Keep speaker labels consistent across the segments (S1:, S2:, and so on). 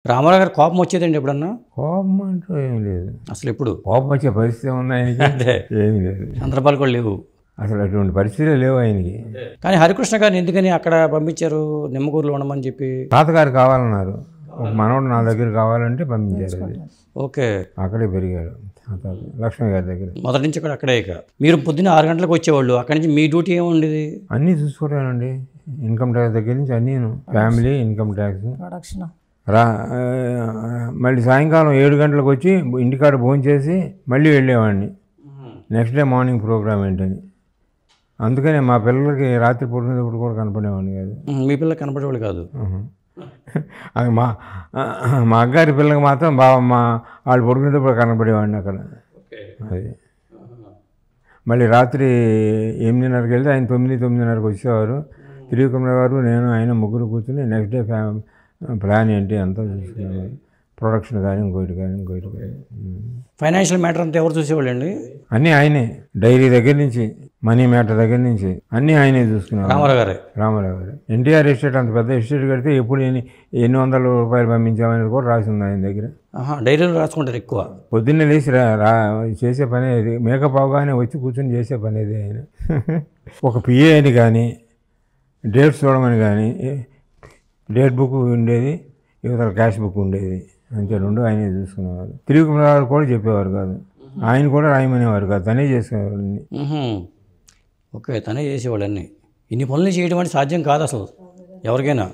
S1: రామారావు గారు కోపం వచ్చేదండి ఎప్పుడన్నా?
S2: కోపం అంటూ ఏం లేదు.
S1: అసలు ఎప్పుడు
S2: కోపం వచ్చే పరిస్థితి ఉంది ఆయనకి?
S1: అదే
S2: ఏమీ లేదు.
S1: సందర్భాలు కూడా లేవు.
S2: అసలు అటువంటి పరిస్థితులే లేవు ఆయనకి.
S1: కానీ హరికృష్ణ గారిని ఎందుకని అక్కడ పంపించారు నిమ్మకూరులో ఉండమని చెప్పి?
S2: తాతగారు కావాలన్నారు. ఒక మనవడు నా దగ్గర కావాలంటే పంపించారు. అది
S1: ఓకే,
S2: అక్కడే పెరిగాడు లక్ష్మి గారి దగ్గర.
S1: మొదటి నుంచి కూడా అక్కడే. ఇక మీరు పొద్దున్న 6 గంటలకు వచ్చేవాళ్ళు, అక్కడి నుంచి మీ డ్యూటీ ఏముండేది?
S2: అన్నీ చూసుకోవటానండి. ఇన్కమ్ ట్యాక్స్ దగ్గర నుంచి అన్నీ, ఫ్యామిలీ ఇన్కమ్ ట్యాక్స్
S3: ప్రొడక్షన్
S2: మళ్ళీ సాయంకాలం 7 గంటలకు వచ్చి ఇంటికాడ భోజనం చేసి మళ్ళీ వెళ్ళేవాడిని. నెక్స్ట్ డే మార్నింగ్ ప్రోగ్రామ్ ఏంటని. అందుకనే మా పిల్లలకి రాత్రి పడుకునేటప్పుడు కూడా కనపడేవాడిని కాదు.
S1: మీ పిల్లలకి కనపడేవాళ్ళు కాదు?
S2: అది మా అగ్గారి పిల్లకి మాత్రం బాగా వాళ్ళు పడుకునేటప్పుడు కనపడేవాడిని అక్కడ. అది మళ్ళీ రాత్రి 8:30కి వెళ్తే ఆయన 9:30కి వచ్చేవారు. త్రివిక్రమ గారు, నేను, ఆయన ముగ్గురు కూర్చుని నెక్స్ట్ డే ప్లాన్ ఏంటి అంతా చూసుకునేవారు. ప్రొడక్షన్ కానీ ఇంకోటి కానీ.
S1: ఫైనాన్షియల్ మ్యాటర్ అంతా ఎవరు చూసేవాళ్ళు అండి?
S2: అన్నీ ఆయనే. డైరీ దగ్గర నుంచి, మనీ మ్యాటర్ దగ్గర నుంచి అన్నీ ఆయనే చూసుకున్నారు. రామారావు గారు ఎన్టీఆర్ ఎస్టేట్ అంత పెద్ద ఎస్టేట్ కడితే ఎప్పుడు ఎన్ని వందల రూపాయలు పంపించామనేది కూడా రాసి ఉంది ఆయన దగ్గర.
S1: డైరీలో రాసుకుంటారు ఎక్కువ.
S2: పొద్దున్నే లేచి చేసే పని అది. మేకప్ అవగానే వచ్చి కూర్చొని చేసే పని అది ఆయన. ఒక పిఏ అని కానీ, డేట్స్ చూడమని కానీ, డేట్ బుక్ ఉండేది, యువతల క్యాష్ బుక్ ఉండేది, అంతే. రెండు ఆయనే చూసుకునేవారు. త్రివిక్రమ గారు కూడా చెప్పేవారు కాదు, ఆయన కూడా రాయమనేవారు కాదు, తనే చేసుకునేవారు.
S1: ఓకే, తనే చేసేవాళ్ళు అన్నీ. ఇన్ని పనులు చేయడం అంటే సాధ్యం కాదు అసలు ఎవరికైనా.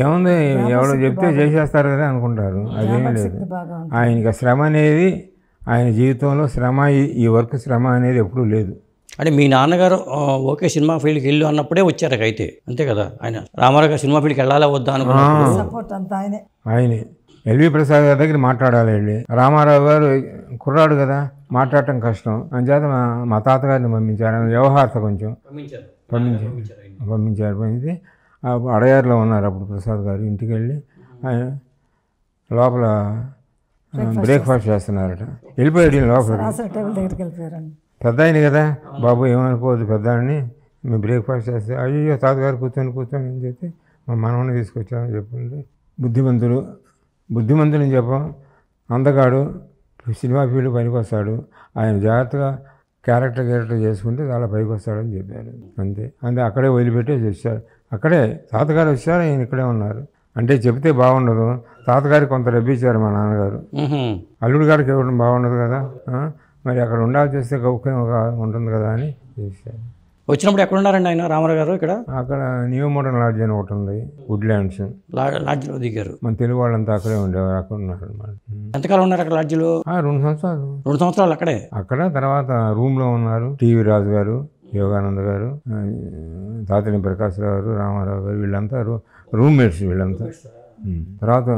S2: ఏముంది, ఎవరో చెప్తే చేసేస్తారు కదా అనుకుంటారు. అదేమీ లేదు. ఆయనకి శ్రమ అనేది, ఆయన జీవితంలో శ్రమ, ఈ వర్క్ శ్రమ అనేది ఎప్పుడూ లేదు.
S1: అంటే మీ నాన్నగారు ఓకే సినిమా ఫీల్డ్కి వెళ్ళు అన్నప్పుడే వచ్చారు అయితే, అంతే కదా? ఆయన రామారావు గారు సినిమా ఫీల్డ్కి వెళ్ళాలా వద్దా అనుకున్నారు.
S2: ఆయనే ఎల్వి ప్రసాద్ గారి దగ్గర మాట్లాడాలి వెళ్ళి. రామారావు గారు కుర్రాడు కదా, మాట్లాడటం కష్టం. అంచేత మా తాతగారిని పంపించారు. వ్యవహారత కొంచెం పంపించారు. పంపితే అడయారులో ఉన్నారు అప్పుడు ప్రసాద్ గారు. ఇంటికి వెళ్ళి ఆయన లోపల బ్రేక్ఫాస్ట్ చేస్తున్నారట. వెళ్ళిపోయాడు లోపల. పెద్ద ఆయన కదా, బాబు ఏమనుకోవద్దు పెద్ద ఆయన్ని, మేము బ్రేక్ఫాస్ట్ చేస్తే అయ్యో తాతగారు కూర్చొని అని చెప్పి మా మనవని తీసుకొచ్చామని చెప్పింది. బుద్ధిమంతుని చెప్పం, అందగాడు, సినిమా ఫీల్డ్ పనికి వస్తాడు, ఆయన జాగ్రత్తగా క్యారెక్టర్ చేసుకుంటే చాలా పైకి వస్తాడని చెప్పారు. అంతే అక్కడే వదిలిపెట్టేసి వచ్చారు. అక్కడే తాతగారు వచ్చారు, ఆయన ఇక్కడే ఉన్నారు. అంటే చెప్తే బాగుండదు. తాతగారికి కొంత రప్పించారు మా నాన్నగారు. అల్లుడి గారికి ఇవ్వడం బాగుండదు కదా, మరి అక్కడ ఉండాల్సి వస్తే గౌక్యంగా ఉంటుంది కదా అని చేశారు.
S1: వచ్చినప్పుడు ఎక్కడ ఉన్నారండి ఆయన రామారావు గారు? ఇక్కడ
S2: అక్కడ న్యూ మోడర్న్ లాడ్జ్ అని ఒకటి ఉంది, వుడ్లాండ్స్
S1: లాడ్జ్లో దిగారు.
S2: మన తెలుగు వాళ్ళంతా అక్కడే ఉండేవారు. అక్కడ ఉన్నారు అనమాట.
S1: ఎంతకాలం ఉన్నారు అక్కడ లాడ్జ్లో?
S2: 2 సంవత్సరాలు.
S1: 2 సంవత్సరాలు అక్కడ. తర్వాత రూమ్లో ఉన్నారు. టీవీ రాజు గారు, యోగానంద గారు, తాతిని ప్రకాశ్రావు గారు, రామారావు గారు, వీళ్ళంతా రూమ్మేట్స్ వీళ్ళంతా. తర్వాత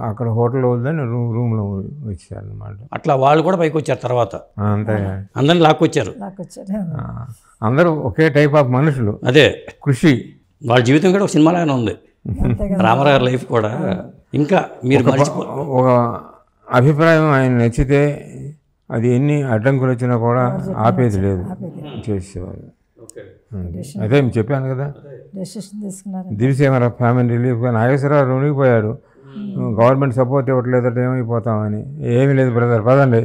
S1: అక్కడ హోటల్లో వద్దని రూమ్లో వచ్చారనమాట. అట్లా వాళ్ళు కూడా పైకి వచ్చారు తర్వాత.
S2: అంతే,
S1: అందరిని లాక్కొచ్చారు.
S2: అందరూ ఒకే టైప్ ఆఫ్ మనుషులు.
S1: అదే
S2: కృషి.
S1: వాళ్ళ జీవితం కూడా ఒక సినిమాలాగానే ఉంది, రామారావు గారి లైఫ్ కూడా. ఇంకా మీరు
S2: ఒక అభిప్రాయం ఆయన నచ్చితే అది ఎన్ని అడ్డంకులు వచ్చినా కూడా ఆపేది లేదు, చేసేవారు. అదే చెప్పాను కదా, దివిసేమర ఫ్యామిలీ రిలీఫ్ నాగేశ్వరరావు మునిగిపోయారు. గవర్నమెంట్ సపోర్ట్ ఇవ్వట్లేదట, ఏమైపోతామని. ఏమీ లేదు బ్రదర్, పదండి